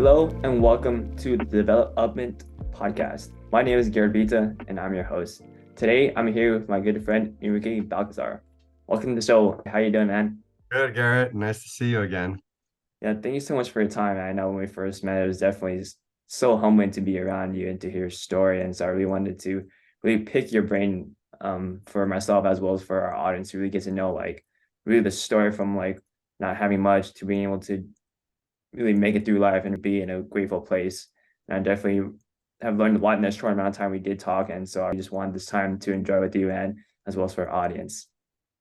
Hello and welcome to the DevelUPment Podcast. My name is Garrett Vita and I'm your host. Today I'm here with my good friend Enrique Balcazar. Welcome to the show. How you doing, man? Good, Garrett. Nice to see you again. Yeah, thank you so much for your time. I know when we first met, it was definitely so humbling to be around you and to hear your story. And so I really wanted to really pick your brain for myself as well as for our audience to really get to know really the story from not having much to being able to really make it through life and be in a grateful place. And I definitely have learned a lot in that short amount of time we did talk. And so I just wanted this time to enjoy with you and as well as for our audience.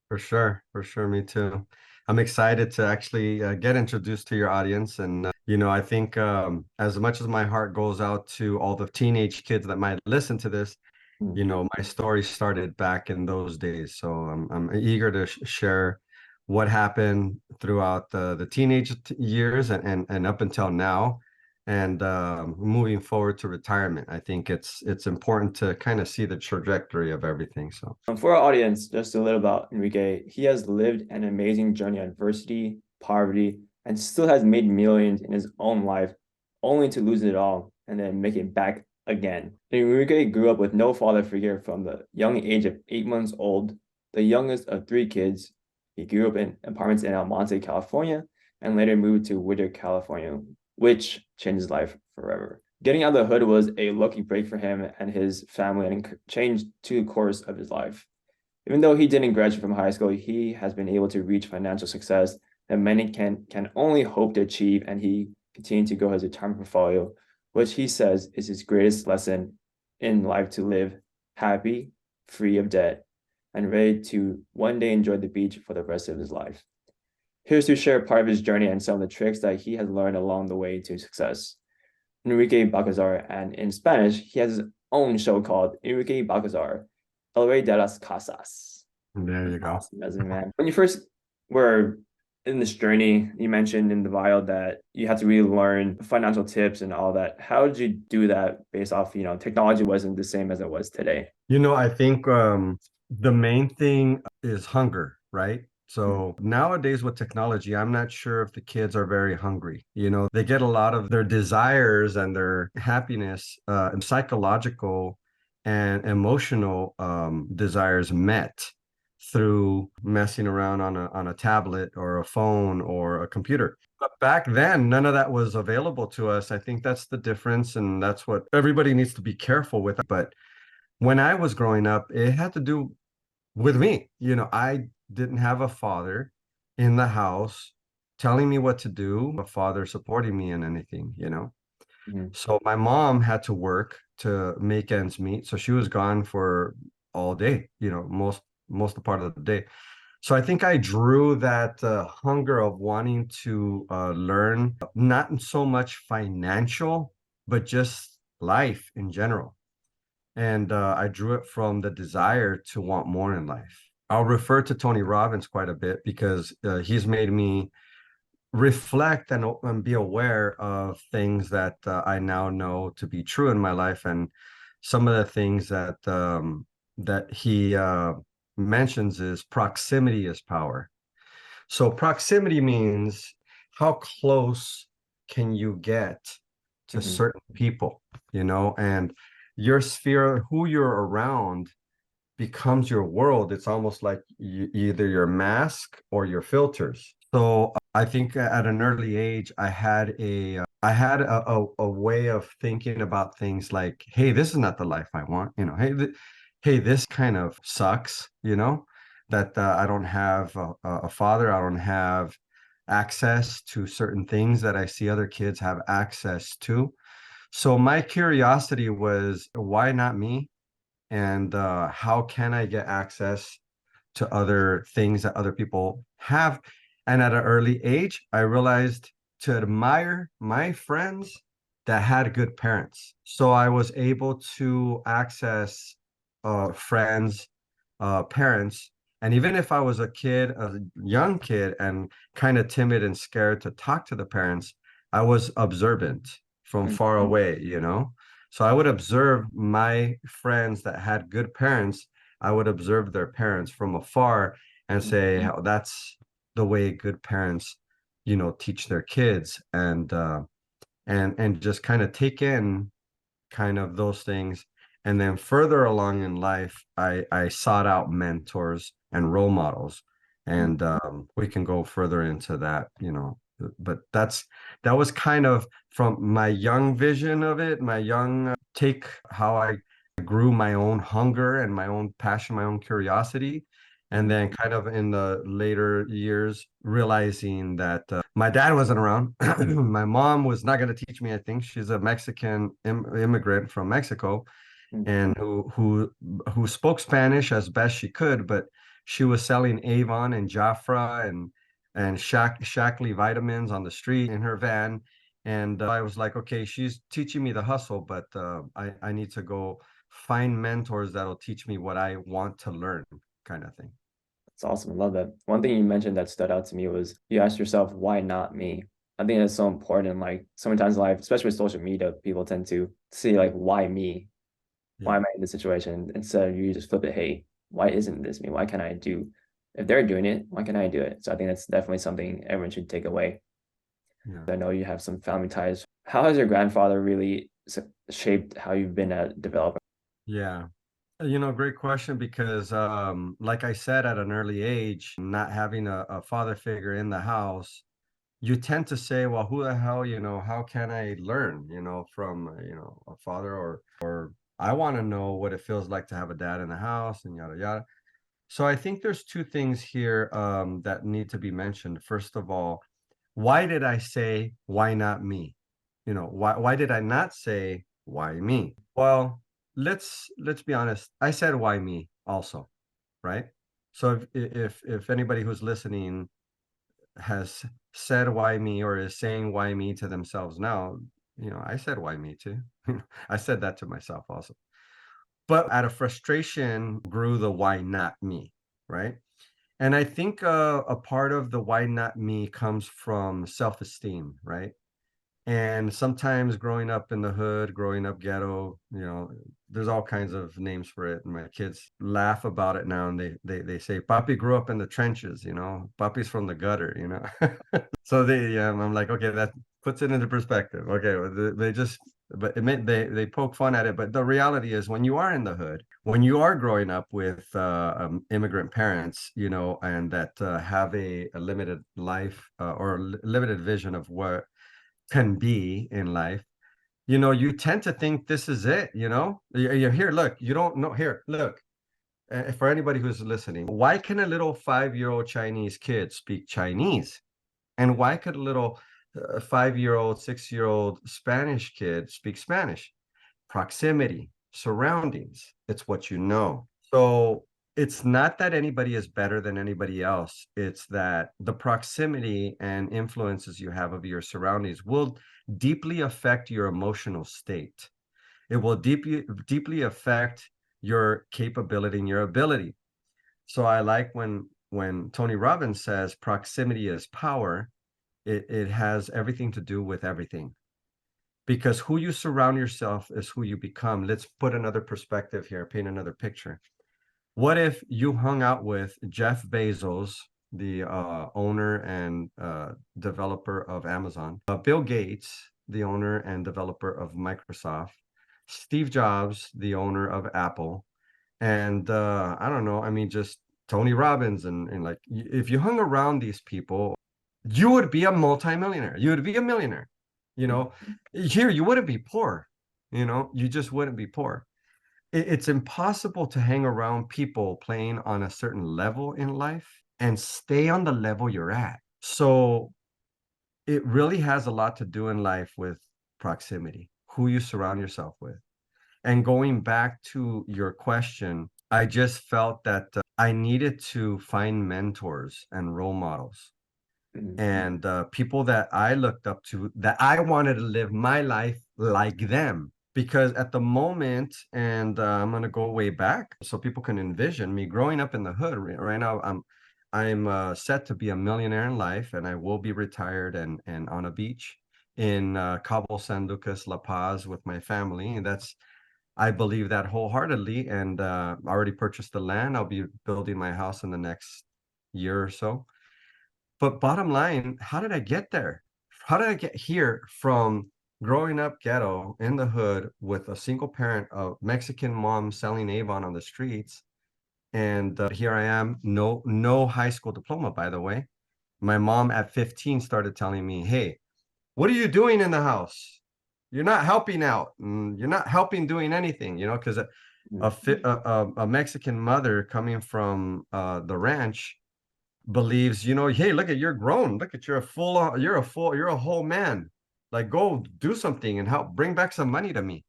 For sure. Me too. I'm excited to actually get introduced to your audience. And, I think as much as my heart goes out to all the teenage kids that might listen to this, my story started back in those days. So I'm eager to share what happened throughout the teenage years and up until now, and moving forward to retirement. I think it's important to kind of see the trajectory of everything. So For our audience, just a little about Enrique. He has lived an amazing journey of adversity, poverty, and still has made millions in his own life, only to lose it all and then make it back again. Enrique grew up with no father figure from the young age of 8 months old, the youngest of three kids. He grew up in apartments in El Monte, California, and later moved to Whittier, California, which changed his life forever. Getting out of the hood was a lucky break for him and his family and changed to the course of his life. Even though he didn't graduate from high school, he has been able to reach financial success that many can only hope to achieve, and he continued to grow his retirement portfolio, which he says is his greatest lesson in life: to live happy, free of debt, and ready to one day enjoy the beach for the rest of his life. Here's to share part of his journey and some of the tricks that he has learned along the way to success. Enrique Balcazar, and in Spanish, he has his own show called Enrique Balcazar, El Rey de las Casas. there you go. Awesome, man. When you first were in this journey, you mentioned in the bio that you had to really learn financial tips and all that. How did you do that based off, technology wasn't the same as it was today? I think the main thing is hunger, right? So nowadays with technology, I'm not sure if the kids are very hungry. They get a lot of their desires and their happiness, and psychological and emotional desires met through messing around on a tablet or a phone or a computer. But back then, none of that was available to us. I think that's the difference, and that's what everybody needs to be careful with. But when I was growing up, it had to do with me. I didn't have a father in the house telling me what to do, a father supporting me in anything. So my mom had to work to make ends meet. So she was gone for all day, most of the part of the day. So I think I drew that hunger of wanting to learn, not so much financial, but just life in general. And I drew it from the desire to want more in life. I'll refer to Tony Robbins quite a bit because he's made me reflect and be aware of things that I now know to be true in my life, and some of the things that he mentions is proximity is power. So proximity means how close can you get to certain people, and your sphere, who you're around, becomes your world. It's almost like either your mask or your filters. So I think at an early age, I had a way of thinking about things like, hey, this is not the life I want. Hey, this kind of sucks. That I don't have a father. I don't have access to certain things that I see other kids have access to. So my curiosity was, why not me? And how can I get access to other things that other people have? And at an early age, I realized to admire my friends that had good parents. So I was able to access friends, parents. And even if I was a young kid, and kind of timid and scared to talk to the parents, I was observant from far away. So I would observe my friends that had good parents. I would observe their parents from afar and say, "Oh, that's the way good parents, teach their kids." And and just kind of take in kind of those things. And then further along in life, I sought out mentors and role models. And we can go further into that, but that was kind of from my young vision of it, my young take, how I grew my own hunger and my own passion, my own curiosity. And then kind of in the later years, realizing that my dad wasn't around. My mom was not going to teach me. I think she's a Mexican immigrant from Mexico, and who spoke Spanish as best she could, but she was selling Avon and Jafra and Shackley vitamins on the street in her van. And I was like, okay, she's teaching me the hustle, but I need to go find mentors that'll teach me what I want to learn, kind of thing. It's awesome. I love that. One thing you mentioned that stood out to me was you asked yourself, why not me? I think that's so important. Like so many times in life, especially with social media, people tend to see like, why me? Why am I in this situation? Instead of you just flip it, hey, why isn't this me? Why can't I do? If they're doing it, why can't I do it? So I think that's definitely something everyone should take away. Yeah. I know you have some family ties. How has your grandfather really shaped how you've been a developer? Yeah. Great question, because like I said, at an early age, not having a father figure in the house, you tend to say, well, who the hell, how can I learn, from, a father, or I want to know what it feels like to have a dad in the house, and yada, yada. So I think there's two things here that need to be mentioned. First of all, why did I say, why not me? Why did I not say, why me? Well, let's be honest. I said, why me also, right? So if anybody who's listening has said why me, or is saying why me to themselves now, I said why me too. I said that to myself also. But out of frustration grew the why not me, right? And I think a part of the why not me comes from self-esteem, right? And sometimes growing up in the hood, growing up ghetto, there's all kinds of names for it. And my kids laugh about it now, and they say, Papi grew up in the trenches, Papi's from the gutter, So I'm like, okay, that puts it into perspective. Okay, well, they just, but it meant they poke fun at it. But the reality is, when you are in the hood, when you are growing up with immigrant parents, and that have a limited life, or limited vision of what can be in life, you tend to think this is it. You're here, look, you don't know, here, look. For anybody who's listening, why can a little 5-year-old Chinese kid speak Chinese? And why could a little 5-year-old, 6-year-old Spanish kid speak Spanish? Proximity, surroundings, it's what you know. So it's not that anybody is better than anybody else. It's that the proximity and influences you have of your surroundings will deeply affect your emotional state. It will deeply affect your capability and your ability. So I like when Tony Robbins says proximity is power. It has everything to do with everything, because who you surround yourself is who you become. Let's put another perspective here, paint another picture. What if you hung out with Jeff Bezos, the owner and developer of Amazon, Bill Gates, the owner and developer of Microsoft, Steve Jobs, the owner of Apple, and I don't know, I mean, just Tony Robbins, and like, if you hung around these people, you would be a multimillionaire. You would be a millionaire. Here you wouldn't be poor. You just wouldn't be poor. It's impossible to hang around people playing on a certain level in life and stay on the level you're at. So it really has a lot to do in life with proximity, who you surround yourself with. And going back to your question, I just felt that I needed to find mentors and role models, and people that I looked up to, that I wanted to live my life like them. Because at the moment, and I'm going to go way back so people can envision me growing up in the hood. Right now, I'm set to be a millionaire in life, and I will be retired and on a beach in Cabo San Lucas, La Paz, with my family. And I believe that wholeheartedly, and I already purchased the land. I'll be building my house in the next year or so. But bottom line, how did I get there? How did I get here from growing up ghetto in the hood with a single parent, a Mexican mom selling Avon on the streets. And here I am, no high school diploma, by the way. My mom at 15 started telling me, hey, what are you doing in the house? You're not helping out. You're not helping doing anything, because a Mexican mother coming from the ranch believes, hey, look at, you're grown. Look at, you're a whole man. Like, go do something and help bring back some money to me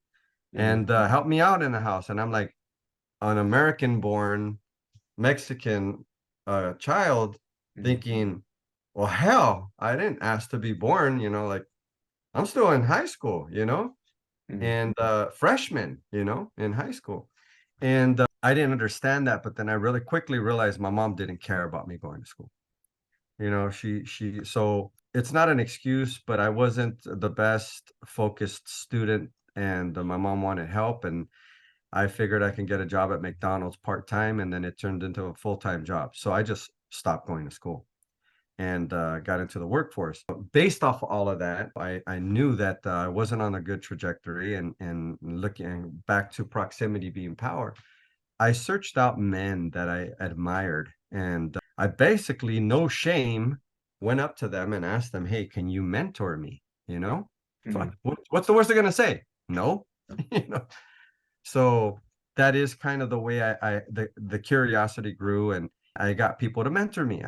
and help me out in the house. And I'm like, an American born Mexican child thinking, well, hell, I didn't ask to be born, like I'm still in high school, and freshman, in high school. And I didn't understand that, but then I really quickly realized my mom didn't care about me going to school. So it's not an excuse, but I wasn't the best focused student, and my mom wanted help, and I figured I can get a job at McDonald's part-time, and then it turned into a full-time job. So I just stopped going to school and got into the workforce. Based off all of that, I knew that I wasn't on a good trajectory, and looking back to proximity being power, I searched out men that I admired, and I basically, no shame, went up to them and asked them, hey, can you mentor me? What's the worst they're going to say? No. you know so that is kind of the way the curiosity grew, and I got people to mentor me.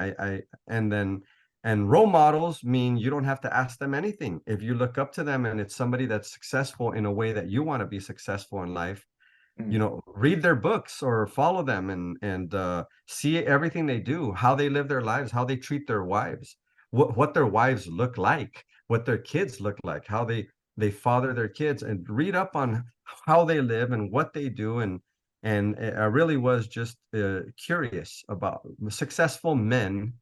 And role models mean you don't have to ask them anything. If you look up to them and it's somebody that's successful in a way that you want to be successful in life, read their books or follow them, and see everything they do, how they live their lives, how they treat their wives, what their wives look like, what their kids look like, how they father their kids, and read up on how they live and what they do. And I really was just curious about successful men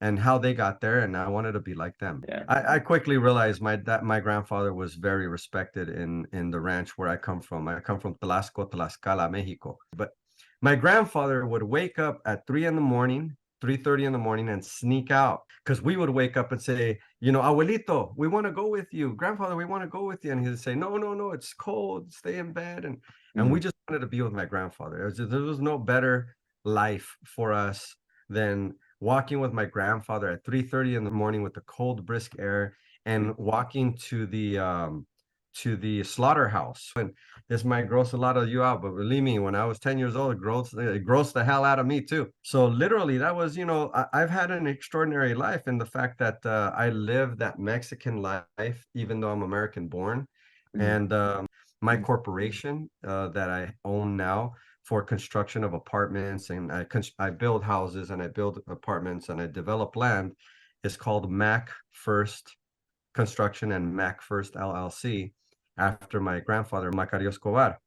and how they got there, and I wanted to be like them. I quickly realized my grandfather was very respected in the ranch where I come from. I come from Tlaxcala, Mexico. But my grandfather would wake up at 3:30 in the morning, and sneak out, because we would wake up and say, abuelito, we want to go with you. Grandfather, we want to go with you. And he'd say, no, no, no, it's cold. Stay in bed. And we just wanted to be with my grandfather. There was no better life for us than walking with my grandfather at 3:30 in the morning with the cold, brisk air, and walking to the slaughterhouse. And this might gross a lot of you out, but believe me, when I was 10 years old, it grossed the hell out of me too. So literally, that was, I've had an extraordinary life in the fact that I live that Mexican life, even though I'm American born. And my corporation that I own now for construction of apartments, and I build houses, and I build apartments, and I develop land, is called Mac First Construction and Mac First LLC, after my grandfather, Macario Escobar.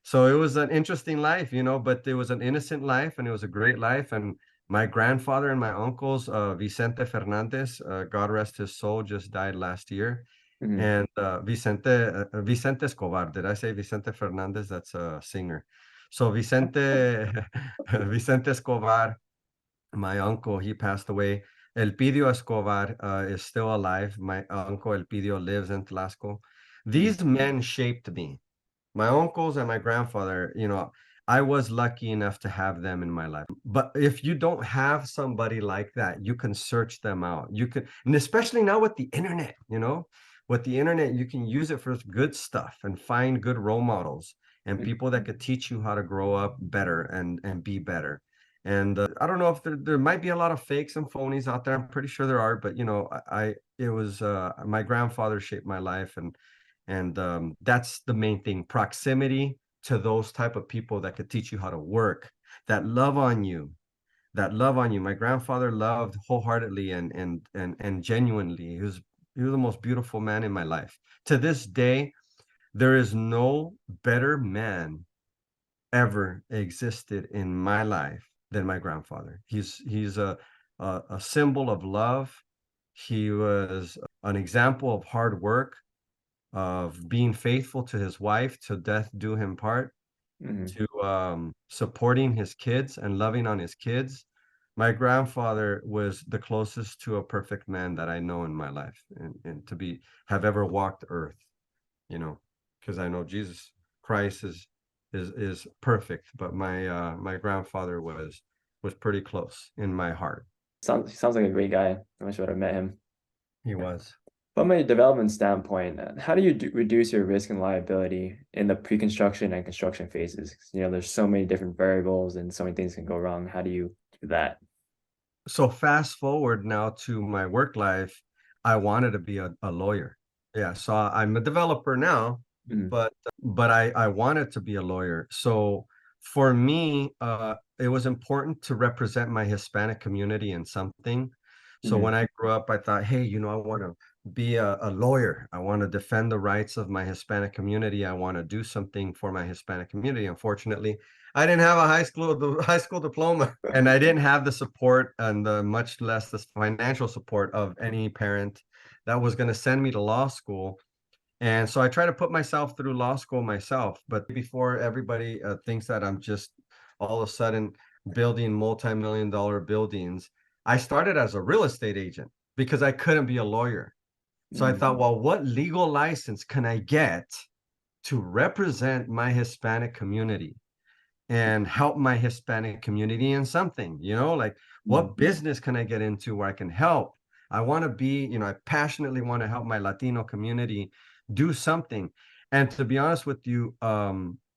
So it was an interesting life, but it was an innocent life, and it was a great life. And my grandfather and my uncles, Vicente Fernandez, God rest his soul, just died last year. And Vicente Escobar. Did I say Vicente Fernandez? That's a singer. So Vicente Vicente Escobar, my uncle, he passed away. Elpidio Escobar is still alive. My uncle Elpidio lives in Tlaxco. These men shaped me. My uncles and my grandfather, I was lucky enough to have them in my life. But if you don't have somebody like that, you can search them out. You can, and especially now with the internet, with the internet, you can use it for good stuff and find good role models and people that could teach you how to grow up better and be better. And I don't know if there might be a lot of fakes and phonies out there. I'm pretty sure there are, but it was my grandfather shaped my life, and that's the main thing: proximity to those type of people that could teach you how to work, that love on you. My grandfather loved wholeheartedly and genuinely. He was the most beautiful man in my life. To this day, there is no better man ever existed in my life than my grandfather. He's a symbol of love. He was an example of hard work, of being faithful to his wife, to death do him part, to supporting his kids and loving on his kids, My grandfather was the closest to a perfect man that I know in my life, and to be have ever walked earth, you know, because I know Jesus Christ is perfect, but my grandfather was pretty close in my heart. Sounds like a great guy. I wish I would have met him. He was. From a development standpoint, how do you reduce your risk and liability in the pre-construction and construction phases? 'Cause, there's so many different variables and so many things can go wrong. How do you do that? So fast forward now to my work life, I wanted to be a lawyer. Yeah, so I'm a developer now, Mhm. but I wanted to be a lawyer. So for me, it was important to represent my Hispanic community in something. So Mhm. when I grew up, I thought, hey, I want to be a lawyer. I want to defend the rights of my Hispanic community. I want to do something for my Hispanic community. Unfortunately, I didn't have a high school diploma, and I didn't have the support and the much less the financial support of any parent that was going to send me to law school. And so I try to put myself through law school myself. But before everybody thinks that I'm just all of a sudden building multi-million dollar buildings, I started as a real estate agent because I couldn't be a lawyer. So I Mhm. thought, well, what legal license can I get to represent my Hispanic community and help my Hispanic community in something, like Mhm. what business can I get into where I can help? I want to be, I passionately want to help my Latino community do something. And to be honest with you,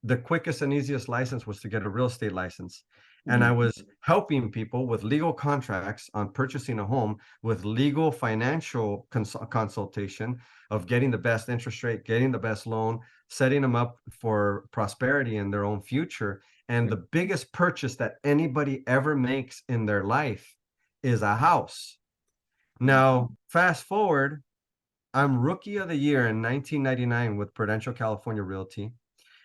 the quickest and easiest license was to get a real estate license. And I Mhm. was helping people with legal contracts on purchasing a home, with legal financial consultation of getting the best interest rate, getting the best loan, setting them up for prosperity in their own future. And the biggest purchase that anybody ever makes in their life is a house. Now, fast forward, I'm rookie of the year in 1999 with Prudential California Realty.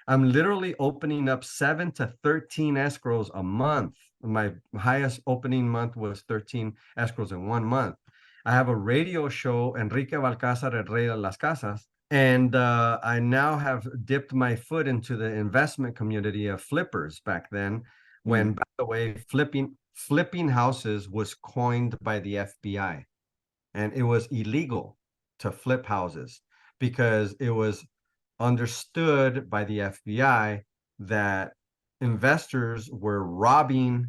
I'm literally opening up 7 to 13 escrows a month. My highest opening month was 13 escrows in 1 month. I have a radio show, Enrique Balcazar, El Rey de las Casas. And I now have dipped my foot into the investment community of flippers back then, when, Mhm. by the way, flipping houses was coined by the FBI, and it was illegal to flip houses because it was understood by the FBI that investors were robbing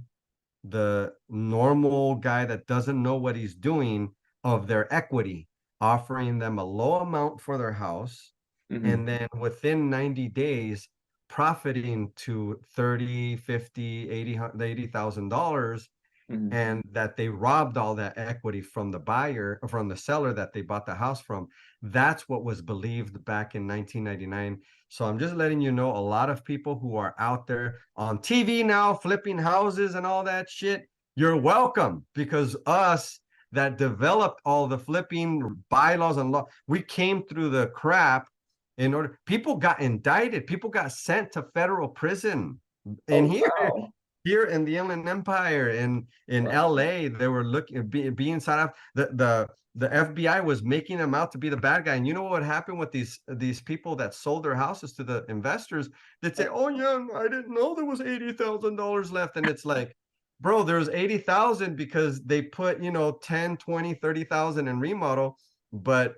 the normal guy that doesn't know what he's doing of their equity, offering them a low amount for their house, Mhm. and then within 90 days profiting to 30, 50, 80, $80,000, Mhm. and that they robbed all that equity from the buyer, from the seller that they bought the house from. That's what was believed back in 1999. So I'm just letting you know, a lot of people who are out there on TV now flipping houses and all that shit, you're welcome, because us that developed all the flipping bylaws and law, we came through the crap. People got indicted, people got sent to federal prison in Oh, here in the Inland Empire, in wow. LA. They were looking being side off. The FBI was making them out to be the bad guy. And you know what happened with these people that sold their houses to the investors? They'd say, "Oh yeah, I didn't know there was $80,000 left." And it's like, bro, there's 80,000 because they put 10, 20, 30,000 in remodel. But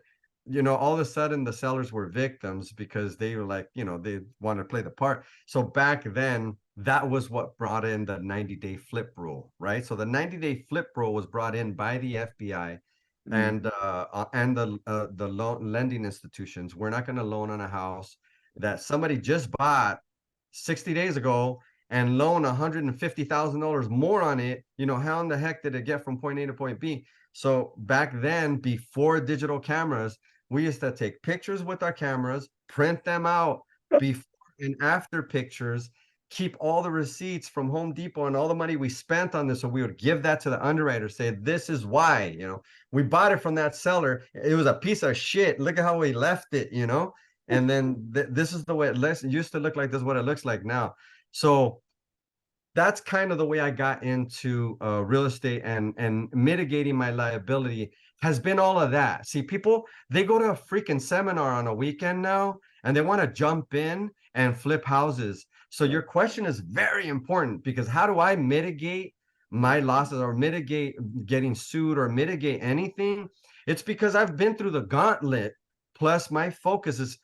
all of a sudden the sellers were victims because they were like, they wanted to play the part. So back then, that was what brought in the 90-day flip rule, right? So the 90-day flip rule was brought in by the FBI Mhm. and the lending institutions. We're not going to loan on a house that somebody just bought 60 days ago and loan $150,000 more on it. How in the heck did it get from point A to point B? So back then, before digital cameras, we used to take pictures with our cameras, print them out before and after pictures, keep all the receipts from Home Depot and all the money we spent on this. So we would give that to the underwriter, say, this is why, we bought it from that seller. It was a piece of shit. Look at how we left it, and then this is the way it used to look like. This is what it looks like now. So that's kind of the way I got into real estate, and mitigating my liability has been all of that. See, people, they go to a freaking seminar on a weekend now and they want to jump in and flip houses. So your question is very important, because how do I mitigate my losses or mitigate getting sued or mitigate anything, it's because I've been through the gauntlet. Plus, my focus is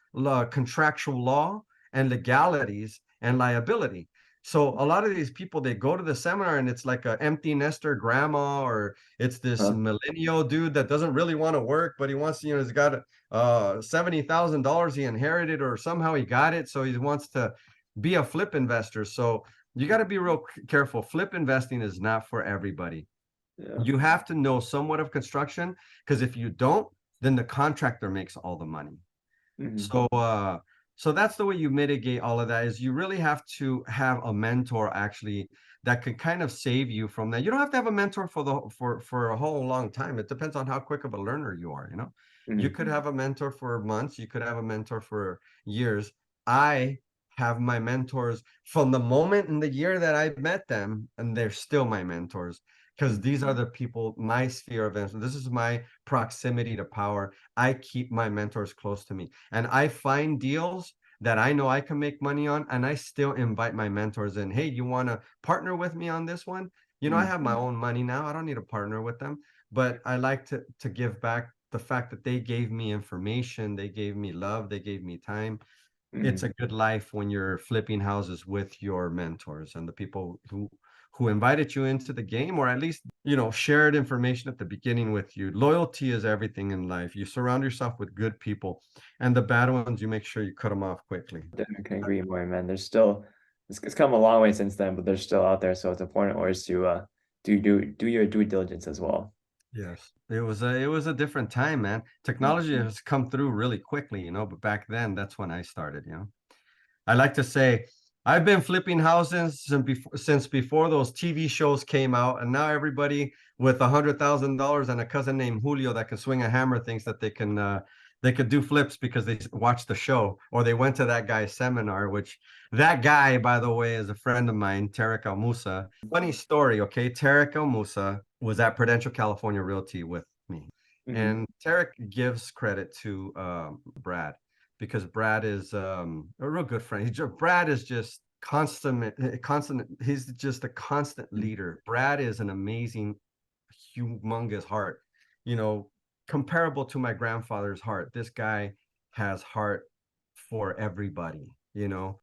contractual law and legalities and liability. So a lot of these people, they go to the seminar and it's like an empty nester grandma, or it's this Huh. millennial dude that doesn't really want to work, but he wants to, he's got $70,000 he inherited or somehow he got it. So he wants to be a flip investor. So you got to be real careful. Flip investing is not for everybody. Yeah. You have to know somewhat of construction, because if you don't, then the contractor makes all the money. Mhm. So that's the way you mitigate all of that, is you really have to have a mentor actually that can kind of save you from that. You don't have to have a mentor for a whole long time. It depends on how quick of a learner you are, you know. You Mhm. could have a mentor for months, you could have a mentor for years. I have my mentors from the moment in the year that I met them, and they're still my mentors, because Mhm. these are the people, my sphere of influence. This is my proximity to power. I keep my mentors close to me, and I find deals that I know I can make money on, and I still invite my mentors in. Hey, you want to partner with me on this one? You know, I Mhm. have my own money now. I don't need to partner with them, but I like to give back the fact that they gave me information, they gave me love, they gave me time. It's Mhm. a good life when you're flipping houses with your mentors and the people who invited you into the game, or at least, shared information at the beginning with you. Loyalty is everything in life. You surround yourself with good people, and the bad ones, you make sure you cut them off quickly. Definitely can agree more, man. There's still it's come a long way since then, but they're still out there. So it's important always to do your due diligence as well. Yes, it was a different time, man. Technology has come through really quickly, but back then, that's when I started. I like to say I've been flipping houses since before those TV shows came out, and now everybody with $100,000 and a cousin named Julio that can swing a hammer thinks that they could do flips because they watched the show or they went to that guy's seminar. Which that guy, by the way, is a friend of mine, Tarek Al Musa. Funny story, okay? Tarek Al Musa was at Prudential California Realty with me, Mhm. and Tarek gives credit to Brad, because Brad is a real good friend. Brad is just constant. He's just a constant Mhm. leader. Brad is an amazing, humongous heart, you know, comparable to my grandfather's heart. This guy has heart for everybody.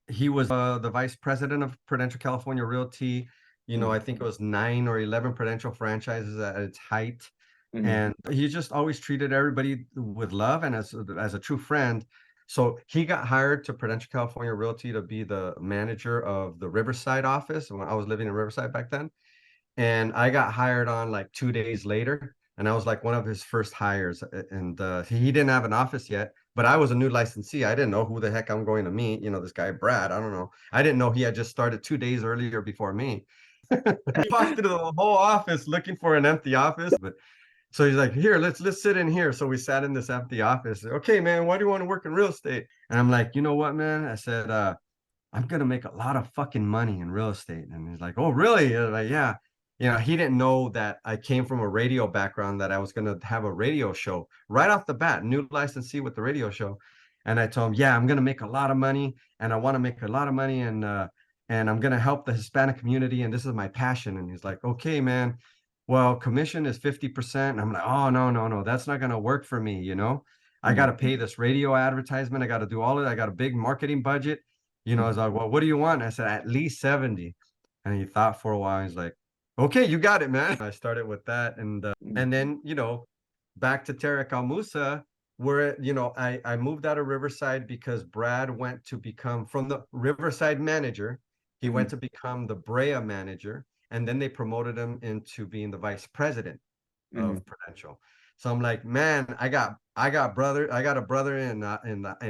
He was the vice president of Prudential California Realty. I Mhm. think it was 9 or 11 Prudential franchises at its height, Mhm. and he just always treated everybody with love and as a true friend. So he got hired to Prudential California Realty to be the manager of the Riverside office when I was living in Riverside back then. And I got hired on like 2 days later, and I was like one of his first hires. And he didn't have an office yet, but I was a new licensee. I didn't know who the heck I'm going to meet. This guy Brad. I don't know. I didn't know he had just started 2 days earlier before me. He walked through the whole office looking for an empty office, but so he's like, here, let's sit in here. So we sat in this empty office. Okay, man, why do you want to work in real estate? And I'm like, you know what, man? I said, I'm gonna make a lot of fucking money in real estate. And he's like, oh, really? And I'm like, yeah. He didn't know that I came from a radio background, that I was gonna have a radio show right off the bat, new licensee with the radio show. And I told him, yeah, I'm gonna make a lot of money, and I want to make a lot of money, and I'm gonna help the Hispanic community, and this is my passion. And he's like, okay, man. Well, commission is 50%. And I'm like, oh, no, no, no, that's not gonna work for me. I got Mhm. to pay this radio advertisement. I got to do all of it. I got a big marketing budget. I Mhm. was like, well, what do you want? I said, at least 70. And he thought for a while. He's like, okay, you got it, man. I started with that. And then, back to Tarek Al Musa, where, I moved out of Riverside because Brad went to become, from the Riverside manager, he went Mhm. to become the Brea manager. And then they promoted him into being the vice president Mhm. of Prudential. So I'm like, man, I got a brother in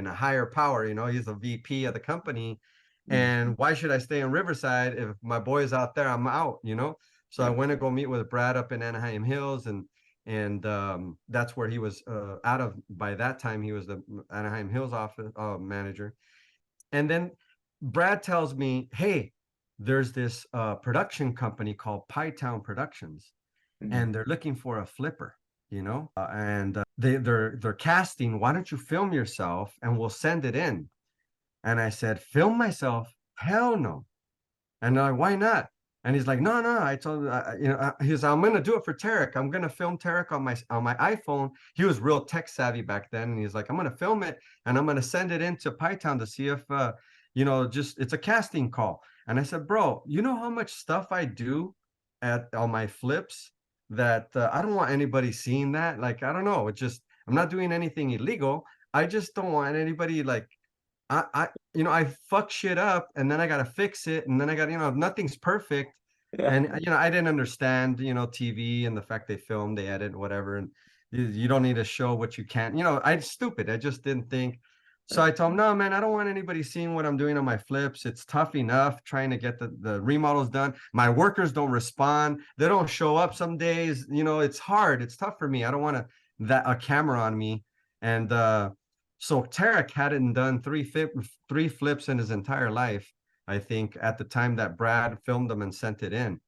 a higher power. He's a VP of the company, Mhm. and why should I stay in Riverside if my boy's out there? I'm out. So I Yeah. went to go meet with Brad up in Anaheim Hills, and that's where he was out of. By that time, he was the Anaheim Hills office manager, and then Brad tells me, hey, there's this production company called Pytown Productions, Mhm. and they're looking for a flipper, and they're casting. Why don't you film yourself and we'll send it in? And I said, film myself? Hell no. And they're like, why not? And he's like, no, no. I told him, he's, I'm gonna do it for Tarek. I'm gonna film Tarek on my iPhone. He was real tech savvy back then, and he's like, I'm gonna film it and I'm gonna send it into Python to see if just it's a casting call. And I said, bro, you know how much stuff I do at on my flips that I don't want anybody seeing that. Like, I don't know. It just I'm not doing anything illegal. I just don't want anybody like I fuck shit up and then I gotta fix it and then I got nothing's perfect. Yeah. And I didn't understand TV and the fact they film, they edit, whatever, and you don't need to show what you can't. I'm stupid. I just didn't think. So I told him, no, man, I don't want anybody seeing what I'm doing on my flips. It's tough enough trying to get the remodels done. My workers don't respond. They don't show up some days. It's hard. It's tough for me. I don't want a camera on me. And so Tarek hadn't done three flips in his entire life, I think, at the time that Brad filmed them and sent it in.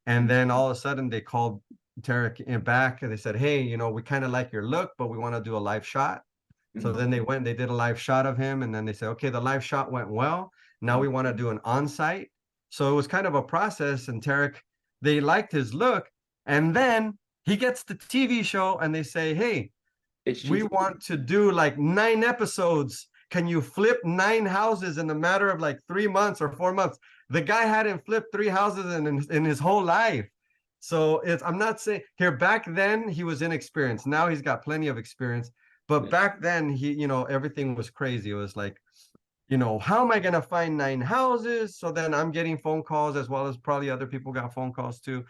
And then all of a sudden they called Tarek back and they said, hey, we kind of like your look, but we want to do a live shot. So then they did a live shot of him. And then they said, okay, the live shot went well. Now we want to do an on-site. So it was kind of a process. And Tarek, they liked his look. And then he gets the TV show and they say, hey, we want to do like 9 episodes. Can you flip 9 houses in a matter of like 3 months or 4 months? The guy hadn't flipped 3 houses in his whole life. So I'm not saying here back then he was inexperienced. Now he's got plenty of experience. But back then he, everything was crazy. It was like, how am I going to find 9 houses? So then I'm getting phone calls as well as probably other people got phone calls too.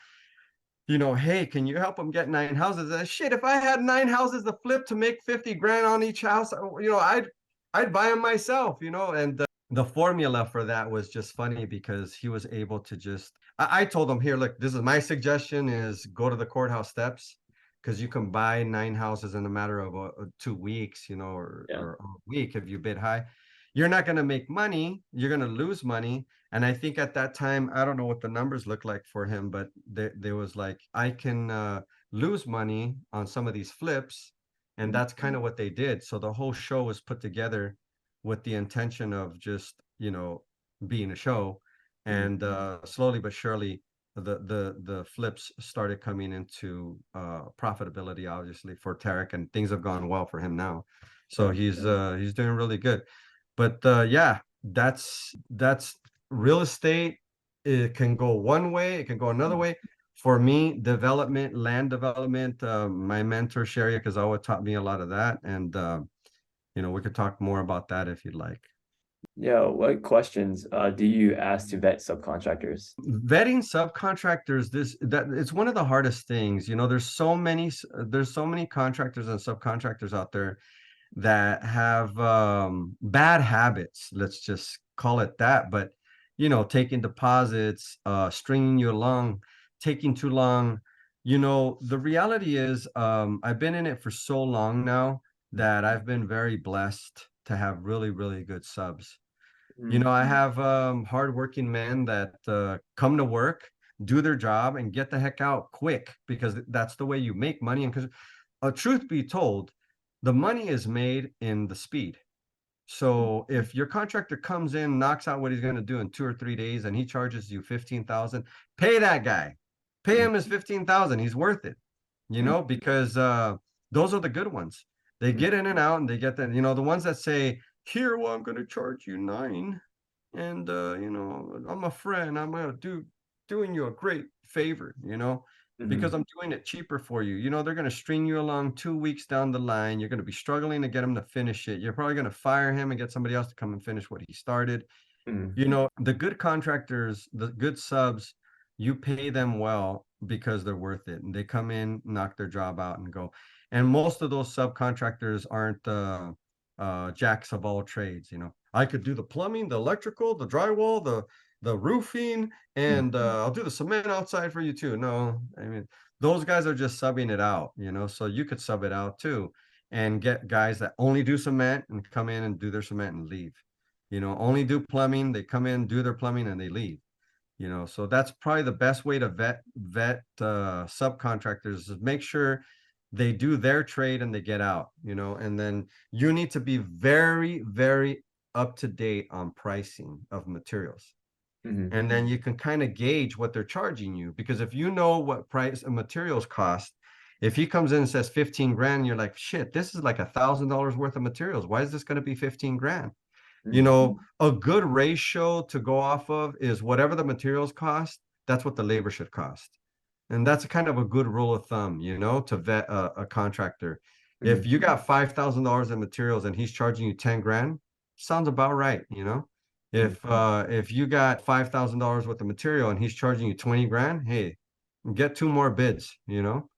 Hey, can you help them get 9 houses? Shit, if I had 9 houses to flip to make 50 grand on each house, I'd buy them myself, and the formula for that was just funny because he was able to just, I told him here, look, this is my suggestion is go to the courthouse steps because you can buy 9 houses in a matter of 2 weeks, or a week if you bid high. You're not going to make money. You're going to lose money. And I think at that time, I don't know what the numbers look like for him, but there was like, I can lose money on some of these flips. And that's kind of what they did. So the whole show was put together with the intention of just, being a show. And slowly but surely, the flips started coming into profitability, obviously, for Tarek, and things have gone well for him now. So he's doing really good. But yeah, that's real estate. It can go one way, it can go another way. For me, land development, my mentor Sherry Kazawa taught me a lot of that, and we could talk more about that if you'd like. Yeah, what questions do you ask to vet subcontractors? Vetting subcontractors, it's one of the hardest things. There's so many contractors and subcontractors out there that have bad habits, let's just call it that. But taking deposits, stringing you along, taking too long. The reality is I've been in it for so long now that I've been very blessed to have really, really good subs. I have hardworking men that come to work, do their job, and get the heck out quick because that's the way you make money. And because truth be told, the money is made in the speed. So if your contractor comes in, knocks out what he's going to do in 2 or 3 days, and he charges you 15,000, pay that guy. Pay him his 15,000. He's worth it, because those are the good ones. They get in and out, and they get the ones that say, here, well, I'm going to charge you 9, and I'm a friend. I'm going to doing you a great favor, because I'm doing it cheaper for you. They're going to string you along 2 weeks down the line. You're going to be struggling to get him to finish it. You're probably going to fire him and get somebody else to come and finish what he started. The good contractors, the good subs, you pay them well because they're worth it. And they come in, knock their job out and go. And most of those subcontractors aren't jacks of all trades. I could do the plumbing, the electrical, the drywall, the roofing, and I'll do the cement outside for you too. No, I mean, those guys are just subbing it out, so you could sub it out too and get guys that only do cement and come in and do their cement and leave. Only do plumbing, they come in, do their plumbing, and they leave. So that's probably the best way to vet subcontractors is make sure they do their trade and they get out, and then you need to be very, very up to date on pricing of materials. Mm-hmm. And then you can kind of gauge what they're charging you. Because if you know what price of materials cost, if he comes in and says 15 grand, you're like, shit, this is like $1,000 worth of materials. Why is this going to be 15 grand? You Mm-hmm. know, a good ratio to go off of is whatever the materials cost, that's what the labor should cost. And that's kind of a good rule of thumb, you know, to vet a contractor. If Mm-hmm. you got $5,000 in materials and he's charging you 10 grand, sounds about right, you know. If you got $5,000 worth of material and he's charging you 20 grand, hey, get two more bids, you know,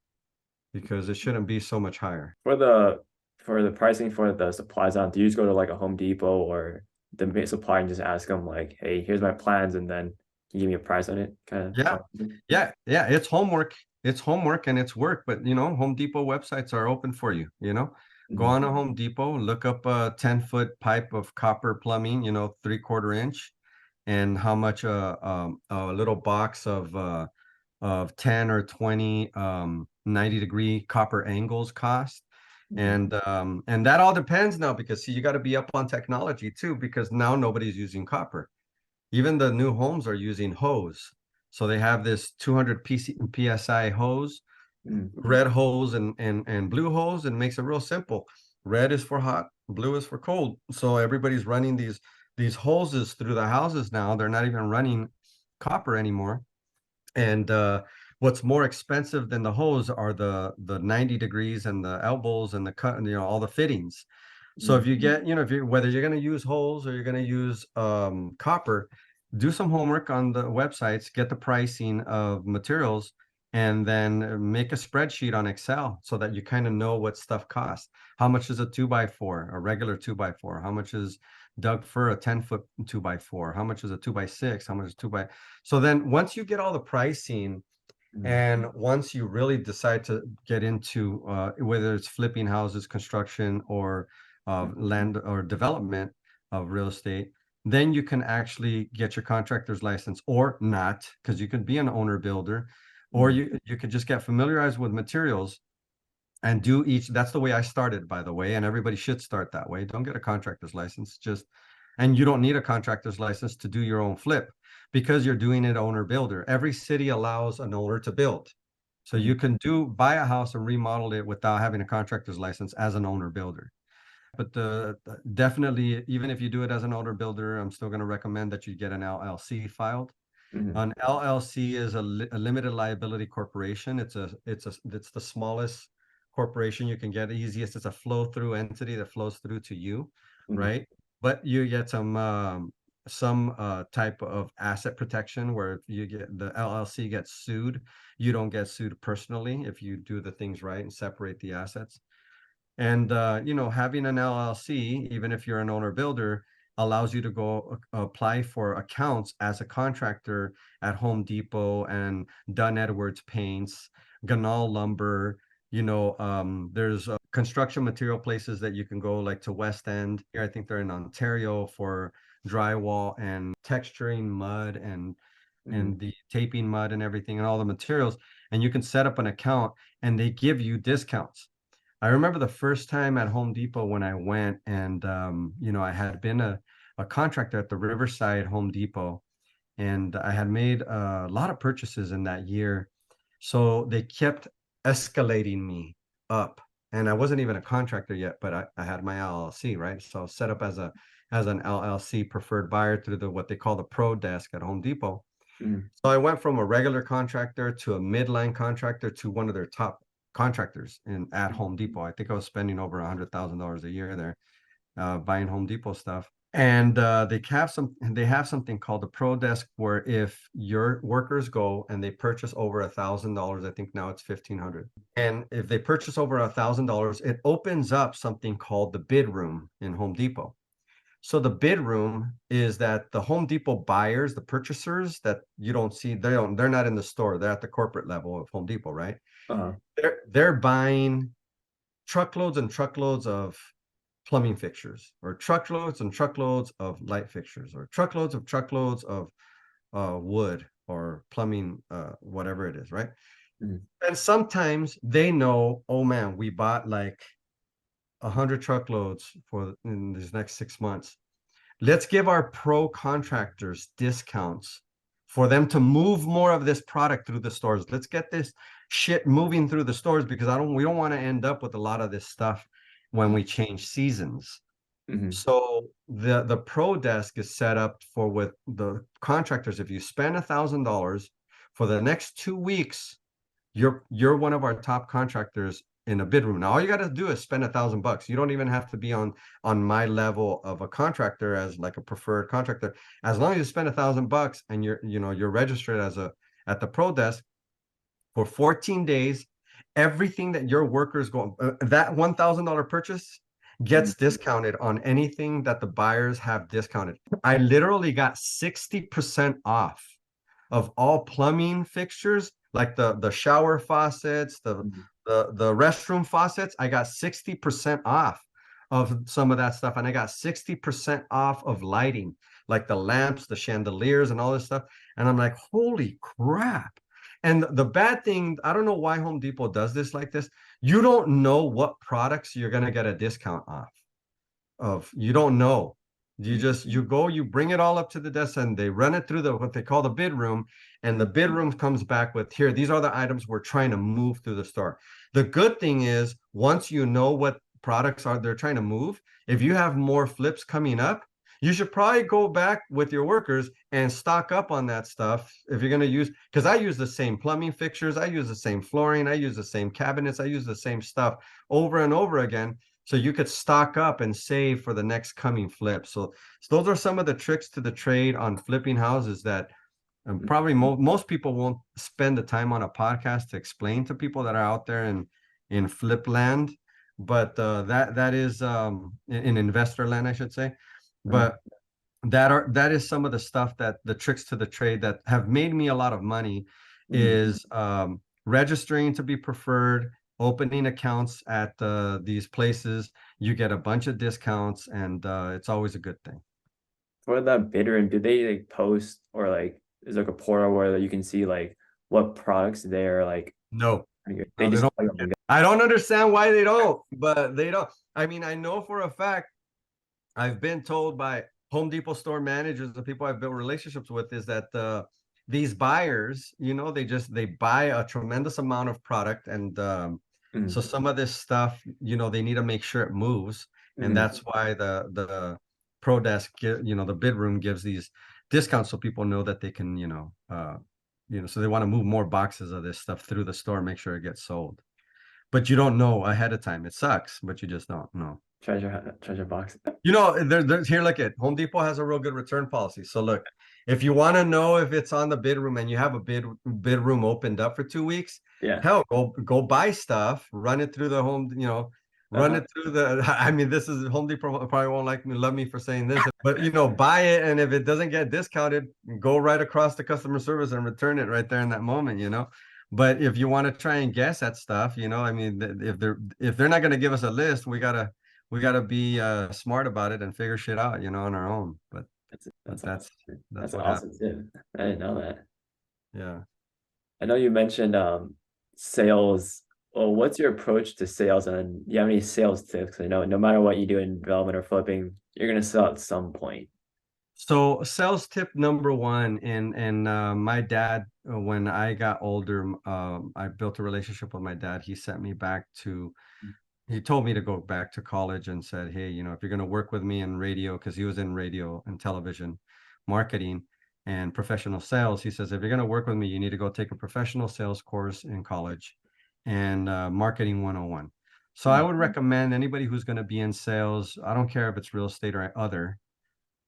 because it shouldn't be so much higher. For the pricing for the supplies on, do you just go to like a Home Depot or the supplier and just ask them like, hey, here's my plans, and then you give me a price on it, kind Yeah, of? yeah. It's homework. It's homework and it's work. But you know, Home Depot websites are open for you. You know, go Mm-hmm. on a Home Depot, look up a 10-foot pipe of copper plumbing. You know, 3/4 inch, and how much a little box of 10 or 20 90-degree copper angles cost. Mm-hmm. And that all depends now because see, you got to be up on technology too because now nobody's using copper. Even the new homes are using hose. So they have this 200 PSI hose, Mm-hmm. red hose and blue hose, and makes it real simple. Red is for hot, blue is for cold. So everybody's running these hoses through the houses now. They're not even running copper anymore. And what's more expensive than the hose are the 90 degrees and the elbows and the cut, you know, all the fittings. So if you get, you know, if you whether you're going to use holes or you're going to use copper, do some homework on the websites, get the pricing of materials, and then make a spreadsheet on Excel so that you kind of know what stuff costs. How much is a 2x4, a regular 2x4? How much is Doug fir, a 10-foot 2x4? How much is a 2x6? How much is 2x? So then once you get all the pricing, Mm-hmm. and once you really decide to get into whether it's flipping houses, construction, or land or development of real estate, then you can actually get your contractor's license or not, because you could be an owner builder, or Mm-hmm. you could just get familiarized with materials and do each. That's the way I started, by the way, and everybody should start that way. Don't get a contractor's license, and you don't need a contractor's license to do your own flip because you're doing it owner builder. Every city allows an owner to build. So you can buy a house and remodel it without having a contractor's license as an owner builder. But definitely, even if you do it as an owner builder, I'm still going to recommend that you get an LLC filed. Mm-hmm. An LLC is a limited liability corporation. It's the smallest corporation you can get. Easiest. It's a flow through entity that flows through to you, Mm-hmm. right? But you get some type of asset protection where if you get the LLC gets sued, you don't get sued personally if you do the things right and separate the assets. And you know, having an LLC, even if you're an owner builder, allows you to go apply for accounts as a contractor at Home Depot and Dunn Edwards Paints, Ganal Lumber. You know, there's construction material places that you can go, like to West End. Here, I think they're in Ontario for drywall and texturing mud Mm-hmm. and the taping mud and everything and all the materials. And you can set up an account and they give you discounts. I remember the first time at Home Depot when I went and you know, I had been a contractor at the Riverside Home Depot and I had made a lot of purchases in that year. So they kept escalating me up. And I wasn't even a contractor yet, but I had my LLC, right? So I was set up as an LLC preferred buyer through the what they call the pro desk at Home Depot. Mm-hmm. So I went from a regular contractor to a midline contractor to one of their top contractors in at Home Depot. I think I was spending over $100,000 a year there buying Home Depot stuff. And they have something called the Pro Desk where if your workers go and they purchase over $1,000, I think now it's 1,500. And if they purchase over $1,000, it opens up something called the bid room in Home Depot. So the bid room is that the Home Depot buyers, the purchasers that you don't see, they're not in the store. They're at the corporate level of Home Depot, right? Uh-huh. They're buying truckloads and truckloads of plumbing fixtures, or truckloads and truckloads of light fixtures, or truckloads of wood or plumbing, whatever it is, right? Mm-hmm. And sometimes they know, oh man, we bought like 100 truckloads in these next 6 months. Let's give our pro contractors discounts for them to move more of this product through the stores. Let's get this shit moving through the stores, because we don't want to end up with a lot of this stuff when we change seasons. Mm-hmm. So the pro desk is set up for with the contractors. If you spend $1,000 for the next 2 weeks, you're one of our top contractors in a bid room. Now all you got to do is spend $1,000. You don't even have to be on my level of a contractor as like a preferred contractor. As long as you spend $1,000 and you're registered as at the pro desk for 14 days, everything that your workers go that $1,000 purchase gets discounted on anything that the buyers have discounted. I literally got 60% off of all plumbing fixtures, like the shower faucets, the restroom faucets. I got 60% off of some of that stuff, and I got 60% off of lighting, like the lamps, the chandeliers, and all this stuff. And I'm like, holy crap. And the bad thing, I don't know why Home Depot does this like this. You don't know what products you're going to get a discount off of. You don't know. You go, you bring it all up to the desk, and they run it through what they call the bid room. And the bid room comes back with, here, these are the items we're trying to move through the store. The good thing is, once you know what products they're trying to move, if you have more flips coming up, you should probably go back with your workers and stock up on that stuff if you're going to use, because I use the same plumbing fixtures, I use the same flooring, I use the same cabinets, I use the same stuff over and over again. So you could stock up and save for the next coming flip. So those are some of the tricks to the trade on flipping houses that probably most people won't spend the time on a podcast to explain to people that are out there in flip land. But that is in investor land, I should say. But that is some of the stuff, that the tricks to the trade that have made me a lot of money is registering to be preferred, opening accounts at these places. You get a bunch of discounts, and it's always a good thing. For that bid room, do they like post, or like is like a portal where you can see like what products they're like? No, they just don't. I don't understand why they don't, but they don't. I mean, I know for a fact, I've been told by Home Depot store managers, the people I've built relationships with, is that these buyers, they buy a tremendous amount of product, and so some of this stuff, they need to make sure it moves, and that's why the pro desk, the bid room gives these discounts, so people know that they can, so they want to move more boxes of this stuff through the store, make sure it gets sold. But you don't know ahead of time. It sucks, but you just don't know. Treasure box. Here, look at Home Depot has a real good return policy. So look, if you want to know if it's on the bid room and you have a bid room opened up for 2 weeks, hell, go buy stuff, run it through the home, run it through the. I mean, this is Home Depot probably won't love me for saying this, but buy it, and if it doesn't get discounted, go right across to customer service and return it right there in that moment. But if you want to try and guess at stuff, I mean, if they're not going to give us a list, we gotta be smart about it and figure shit out, on our own. But that's awesome too. I didn't know that. Yeah. I know you mentioned sales. Well, what's your approach to sales, and do you have any sales tips? I know no matter what you do in development or flipping, you're gonna sell at some point. So sales tip number one, and my dad, when I got older, I built a relationship with my dad. He sent me back to. He told me to go back to college and said, hey, if you're going to work with me in radio, because he was in radio and television marketing and professional sales, he says, if you're going to work with me, you need to go take a professional sales course in college and marketing 101. So I would recommend anybody who's going to be in sales, I don't care if it's real estate or other,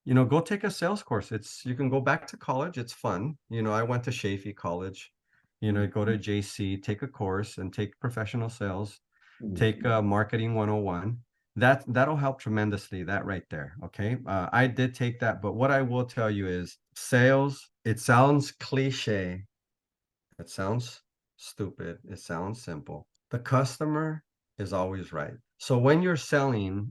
go take a sales course. You can go back to college. It's fun. I went to Chaffey College, go to JC, take a course and take professional sales. Take marketing 101. That'll help tremendously, that right there. Okay. I did take that, but what I will tell you is sales, it sounds cliche. It sounds stupid. It sounds simple. The customer is always right. So when you're selling,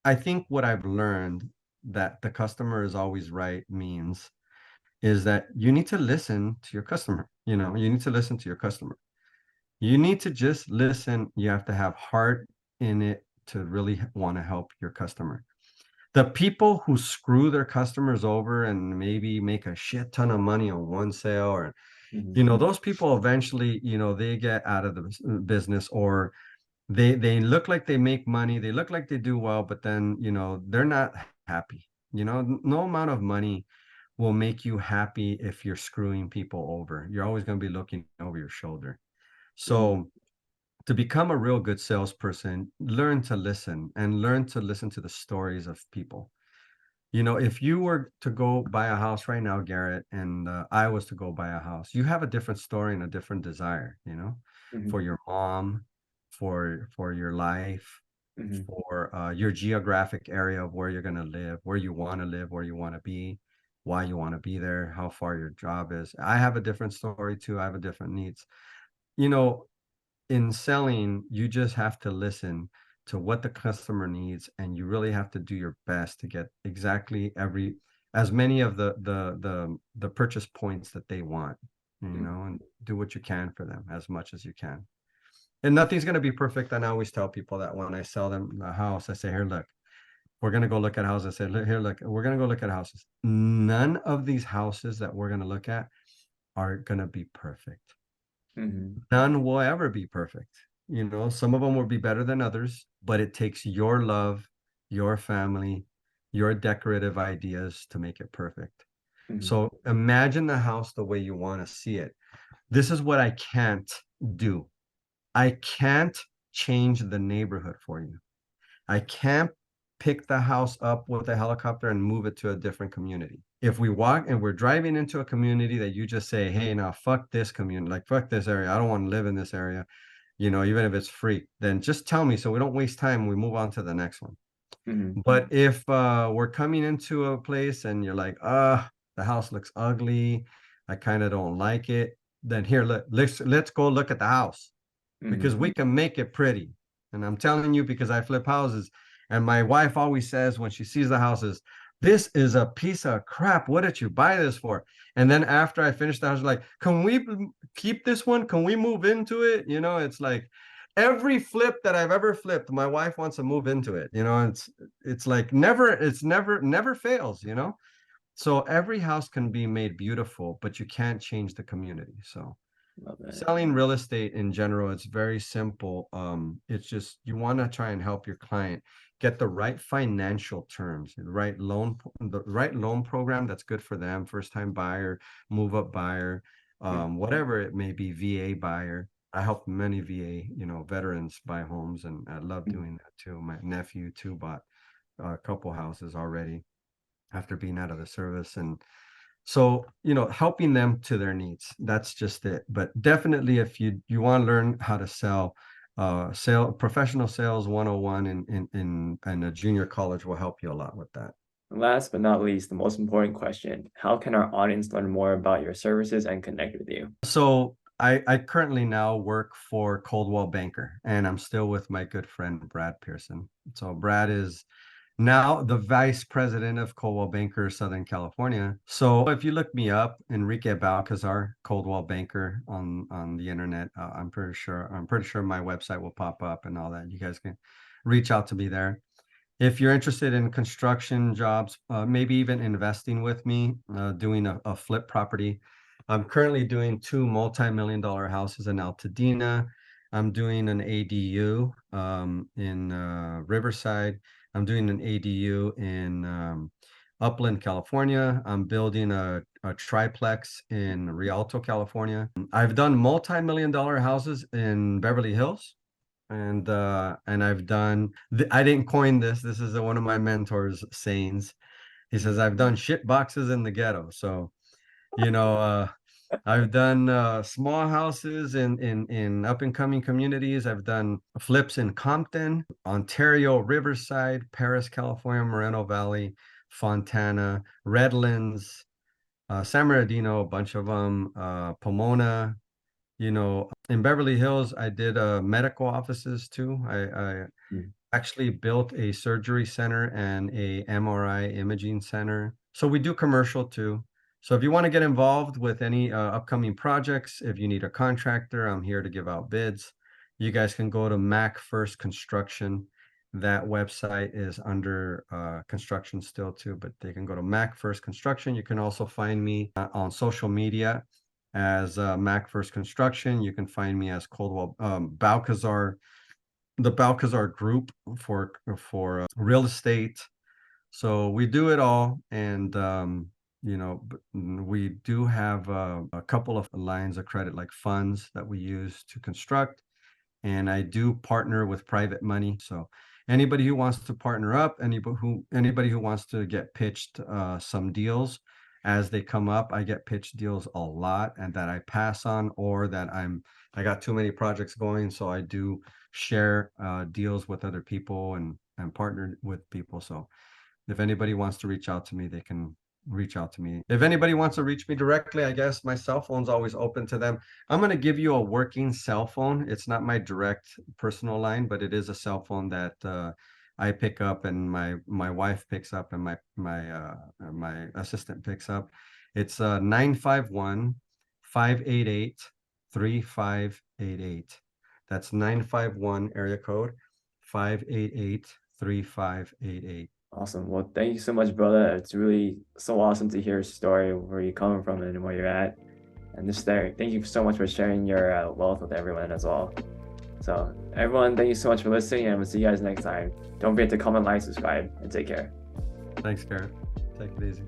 I think what I've learned that the customer is always right means is that you need to listen to your customer. You need to listen to your customer. You need to just listen. You have to have heart in it to really want to help your customer. The people who screw their customers over and maybe make a shit ton of money on one sale, or those people eventually, they get out of the business, or they look like they make money, they look like they do well, but then, they're not happy. No amount of money will make you happy if you're screwing people over. You're always going to be looking over your shoulder. So to become a real good salesperson, learn to listen, and learn to listen to the stories of people. If you were to go buy a house right now, Garrett, and I was to go buy a house, you have a different story and a different desire, for your mom, for your life, for your geographic area of where you're going to live, where you want to live, where you want to be, why you want to be there, how far your job is. I have a different story too. I have a different needs. In selling, you just have to listen to what the customer needs, and you really have to do your best to get exactly as many of the purchase points that they want, and do what you can for them as much as you can. And nothing's going to be perfect. And I always tell people that when I sell them a house, I say, here, look, we're going to go look at houses. I say, here, look, we're going to go look at houses. None of these houses that we're going to look at are going to be perfect. None will ever be perfect. Some of them will be better than others, but it takes your love, your family, your decorative ideas to make it perfect. So imagine the house the way you want to see it. This is what I can't do. I can't change the neighborhood for you. I can't pick the house up with a helicopter and move it to a different community. If we walk and we're driving into a community that you just say, hey, now fuck this community, like fuck this area, I don't want to live in this area, even if it's free, then just tell me so we don't waste time. We move on to the next one. But if we're coming into a place and you're like, the house looks ugly, I kind of don't like it, then here, let's go look at the house, because we can make it pretty. And I'm telling you, because I flip houses, and my wife always says when she sees the houses, this is a piece of crap. What did you buy this for? And then after I finish the house, like, can we keep this one? Can we move into it? It's like every flip that I've ever flipped, my wife wants to move into it. It's like never fails, So every house can be made beautiful, but you can't change the community. So selling real estate in general, it's very simple. It's just you want to try and help your client get the right financial terms, the right loan program that's good for them, first time buyer, move up buyer, whatever it may be, VA buyer. I help many VA, veterans buy homes, and I love doing that too. My nephew too bought a couple houses already after being out of the service. And so, helping them to their needs, that's just it. But definitely, if you want to learn how to sell, professional sales 101 in a junior college will help you a lot with that. Last but not least, the most important question: how can our audience learn more about your services and connect with you? So I currently now work for Coldwell Banker, and I'm still with my good friend Brad Pearson. So Brad is now the vice president of Coldwell Banker Southern California. So if you look me up, Enrique Balcazar, Coldwell Banker on the internet, I'm pretty sure my website will pop up and all that. You guys can reach out to me there. If you're interested in construction jobs, maybe even investing with me, doing a flip property. I'm currently doing 2 multi-million-dollar houses in Altadena. I'm doing an ADU in Riverside. I'm doing an ADU in Upland, California. I'm building a triplex in Rialto, California. I've done multi-million-dollar houses in Beverly Hills. And I've done, I didn't coin this. This is one of my mentors' sayings. He says, I've done shit boxes in the ghetto. So, I've done small houses in up and coming communities. I've done flips in Compton, Ontario, Riverside, Paris, California, Moreno Valley, Fontana, Redlands, San Bernardino, a bunch of them, Pomona. In Beverly Hills, I did medical offices too. I actually built a surgery center and a MRI imaging center. So we do commercial too. So if you want to get involved with any upcoming projects, if you need a contractor, I'm here to give out bids. You guys can go to Mac First Construction, That website is under construction still too, but they can go to Mac First Construction. You can also find me on social media as Mac First Construction. You can find me as Coldwell Balcazar, the Balcazar Group for real estate. So we do it all, and we do have a couple of lines of credit, like funds that we use to construct, and I do partner with private money. So anybody who wants to partner up, anybody who wants to get pitched some deals as they come up, I get pitched deals a lot, and that I pass on, or that I got too many projects going, so I do share deals with other people and partner with people. So if anybody wants to reach out to me, they can reach out to me. If anybody wants to reach me directly, I guess my cell phone's always open to them. I'm going to give you a working cell phone. It's not my direct personal line, but it is a cell phone that I pick up, and my wife picks up, and my assistant picks up. It's 951-588-3588. That's 951 area code 588-3588. Awesome. Well, thank you so much, brother. It's really so awesome to hear your story, where you're coming from and where you're at. And just there, thank you so much for sharing your wealth with everyone as well. So everyone, thank you so much for listening, and we'll see you guys next time. Don't forget to comment, like, subscribe, and take care. Thanks, Garrett. Take it easy.